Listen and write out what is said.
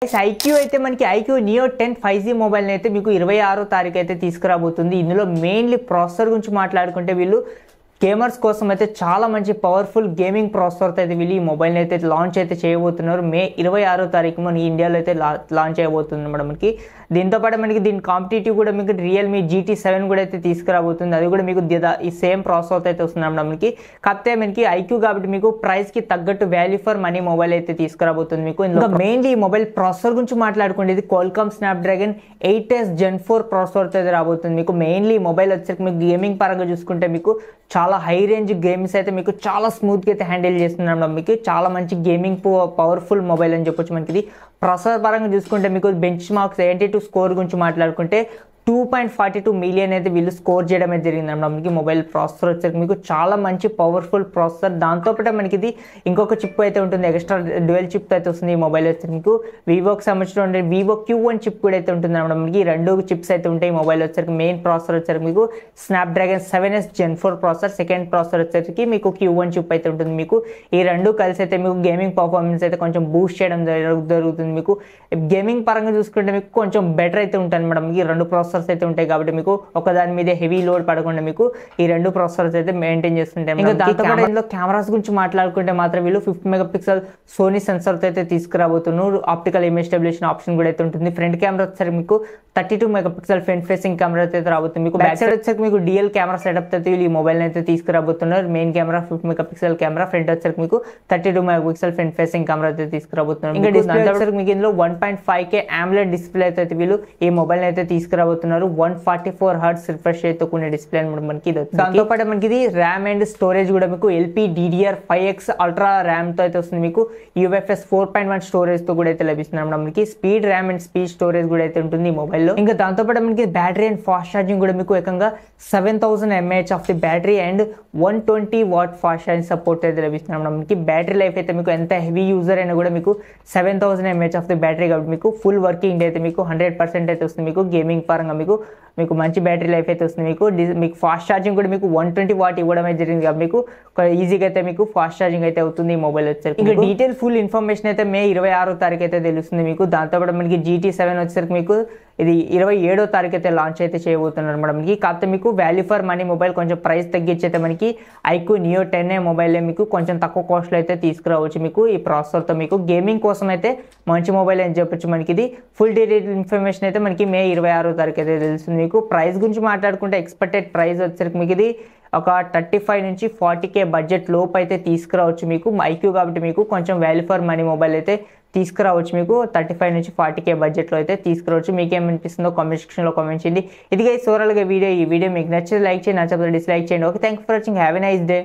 IQ అయితే మనకి IQ neo 10 5G mobile అయితే మీకు 26వ తారీఖు అయితే తీసుకురాబోతుంది. ఇందులో మెయిన్లీ ప్రాసెసర్ గురించి మాట్లాడుకుంటే వీళ్ళు గేమర్స్ కోసం అయితే చాలా మంచి పవర్ఫుల్ గేమింగ్ ప్రాసెసర్ అయితే వీళ్ళు ఈ మొబైల్ని అయితే లాంచ్ అయితే చేయబోతున్నారు. మే 26వ తారీఖు మన ఇండియాలో అయితే లాంచ్ చేయబోతుంది అన్నమాట. మనకి దీంతో పాటు మనకి దీని కాంపిటేటివ్ కూడా మీకు రియల్మీ GT7 కూడా అయితే తీసుకురాబోతుంది. అది కూడా మీకు ఈ సేమ్ ప్రాసెసర్ అయితే వస్తుంది అన్నమాట. మనకి కాకపోతే మనకి ఐక్యూ కాబట్టి మీకు ప్రైస్ కి తగ్గట్టు వాల్యూ ఫర్ మనీ మొబైల్ అయితే తీసుకురాబోతుంది. మీకు ఇందులో మెయిన్లీ ఈ మొబైల్ ప్రాసెసర్ గురించి మాట్లాడుకుంటే Qualcomm Snapdragon 8s Gen 4 processor అయితే రాబోతుంది. మీకు మెయిన్లీ మొబైల్ వచ్చేసరికి మీకు గేమింగ్ పరంగా చూసుకుంటే మీకు చాలా హై రేంజ్ గేమ్స్ అయితే మీకు చాలా స్మూత్గా అయితే హ్యాండిల్ చేస్తున్నాం. మీకు చాలా మంచి గేమింగ్ పవర్ఫుల్ మొబైల్ అని చెప్పొచ్చు. మనకి ఇది ప్రాసెసర్ పరంగా చూసుకుంటే మీకు బెంచ్ మార్క్ 72 స్కోర్ గురించి మాట్లాడుకుంటే 2.42 మిలియన్ అయితే వీళ్ళు స్కోర్ చేయడం అయితే జరిగింది అన్నమాట. మనకి మొబైల్ ప్రాసెసర్ వచ్చేసరికి మీకు చాలా మంచి పవర్ఫుల్ ప్రాసెసర్. దాంతోపాటు మనకి ఇది ఇంకొక చిప్ అయితే ఉంటుంది, ఎక్స్ట్రా డ్యూయల్ చిప్ అయితే వస్తుంది ఈ మొబైల్ వచ్చేసరికి మీకు వివోకి సంబంధించిన వివో Q1 చిప్ కూడా అయితే ఉంటుంది అన్నమాట. మనకి 2 చిప్స్ అయితే ఉంటాయి ఈ మొబైల్ వచ్చేసరికి. మెయిన్ ప్రాసెసర్ వచ్చేసరికి మీకు Snapdragon 7s Gen 4 processor, second processor వచ్చేసరికి మీకు Q1 చిప్ అయితే ఉంటుంది. మీకు ఈ రెండు కలిసి అయితే మీకు గేమింగ్ పర్ఫార్మెన్స్ అయితే కొంచెం బూస్ట్ చేయడం జరుగుతుంది. మీకు గేమింగ్ పరంగా చూసుకుంటే మీకు కొంచెం బెటర్ అయితే ఉంటుంది అన్నమాట. మీకు ఈ రెండు ప్రాసెసర్స్ అయితే ఉంటాయి కాబట్టి మీకు ఒకదాని మీద హెవీ లోడ్ పడకుండా మీకు ఈ రెండు ప్రాసెసర్స్ అయితే మెయింటైన్ చేస్తుంటాయి. ఇంకా దాంతోపాటు ఇందులో కెమెరాస్ గురించి మాట్లాడుకుంటే మాత్రం వీళ్ళు 50 మెగాపిక్సెల్ సోనీ సెన్సర్ అయితే తీసుకురాబోతున్నారు. ఆప్టికల్ ఇమేజ్ స్టెబిలైజేషన్ ఆప్షన్ కూడా అయితే ఉంటుంది. ఫ్రంట్ కెమెరా వచ్చేసరికి మీకు 32 మెగాపిక్సెల్ ఫ్రంట్ ఫేసింగ్ కెమెరా అయితే రాబోతుంది. మీకు బ్యాక్ సైడ్ వచ్చేసరికి మీకు డిఎల్ కెమెరా సెటప్ అయితే వీళ్ళు ఈ మొబైల్ అయితే తీసుకురాబోతున్నారు. Main camera 50 megapixel camera, front వచ్చేసరికి మీకు 32 మెగాపిక్సెల్ ఫ్రంట్ ఫేసింగ్ కెమెరా అయితే తీసుకురాబోతున్నారు. ఇంకా డిస్ప్లే వచ్చేసరికి మీకు ఇందులో 1.5K AMOLED డిస్ప్లే అయితే వీళ్ళు ఈ మొబైల్ అయితే తీసుకురాబోతున్నారు. 144 Hz రిఫ్రెష్ రేట్ తో కూడిన డిస్ప్లే అనమాట మనకి. దాంతో పాటు మనకి ఇది ర్యామ్ అండ్ స్టోరేజ్ కూడా మీకు LPDDR5X అల్ట్రా ర్యామ్ తో అయితే వస్తుంది. మీకు UFS 4.1 స్టోరేజ్ తో కూడా అయితే లభిస్తుంది అన్నమాట. మనకి speed RAM and speed storage కూడా అయితే ఉంటుంది ఈ మొబైల్లో. ఇంకా దాంతో పాటు మనకి బ్యాటరీ అండ్ ఫాస్ట్ ఛార్జింగ్ కూడా మీకు ఏకంగా 7000 mAh of the battery and 120 watt fast charging support అయితే లభిస్తుంది అన్నమాట. మనకి బ్యాటరీ లైఫ్ అయితే మీకు ఎంత హెవీ యూజర్ అయినా కూడా మీకు 7000 mAh ఆఫ్ ది బ్యాటరీ కాబట్టి మీకు ఫుల్ వర్కింగ్ డే అయితే మీకు 100% అయితే వస్తుంది. మీకు గేమింగ్ పరంగా మీకు మంచి బ్యాటరీ లైఫ్ అయితే వస్తుంది. మీకు ఫాస్ట్ ఛార్జింగ్ కూడా మీకు 120 వాట్ ఇవ్వడం అయితే జరిగింది కాబట్టి మీకు ఈజీగా అయితే మీకు ఫాస్ట్ ఛార్జింగ్ అయితే అవుతుంది ఈ మొబైల్ వచ్చేసరికి. ఇంకా డీటెయిల్ ఫుల్ ఇన్ఫర్మేషన్ అయితే మే 26వ తారీఖు అయితే తెలుస్తుంది మీకు. దాంతోపాటు మనకి GT7 వచ్చేసరికి మీకు ఇది 27వ తారీఖు అయితే లాంచ్ అయితే చేయబోతున్నారు అనమాట. మనకి కాకపోతే మీకు వాల్యూ ఫర్ మనీ మొబైల్ కొంచెం ప్రైస్ తగ్గించైతే మనకి ఐక్యూ నియో 10 మొబైల్ మీకు కొంచెం తక్కువ కాస్ట్లో అయితే తీసుకురావచ్చు. మీకు ఈ ప్రాసెసర్తో మీకు గేమింగ్ కోసం అయితే మంచి మొబైల్ అని చెప్పొచ్చు. మనకి ఇది ఫుల్ డీటెయిల్ ఇన్ఫర్మేషన్ అయితే మనకి మే 26వ తారీఖు అయితే తెలుస్తుంది. మీకు ప్రైస్ గురించి మాట్లాడుకుంటే ఎక్స్పెక్టెడ్ ప్రైస్ వచ్చేసరికి మీకు ఇది ఒక 35 నుంచి 40K బడ్జెట్ లోపు అయితే తీసుకురావచ్చు. మీకు ఐక్యూ కాబట్టి మీకు కొంచెం వాల్యూ ఫర్ మనీ మొబైల్ అయితే తీసుకురావచ్చు. మీకు 35 నుంచి 40K బడ్జెట్లో అయితే తీసుకురావచ్చు. మీకు ఏమనిపిస్తుందో కామెంట్ సెక్షన్లో కామెంట్ చేయండి. ఇదిగా ఓవరాల్గా ఈ వీడియో మీకు నచ్చితే లైక్ చేయండి, నచ్చకపోతే డిస్లైక్ చేయండి. Okay, thank you for watching. Have a nice day.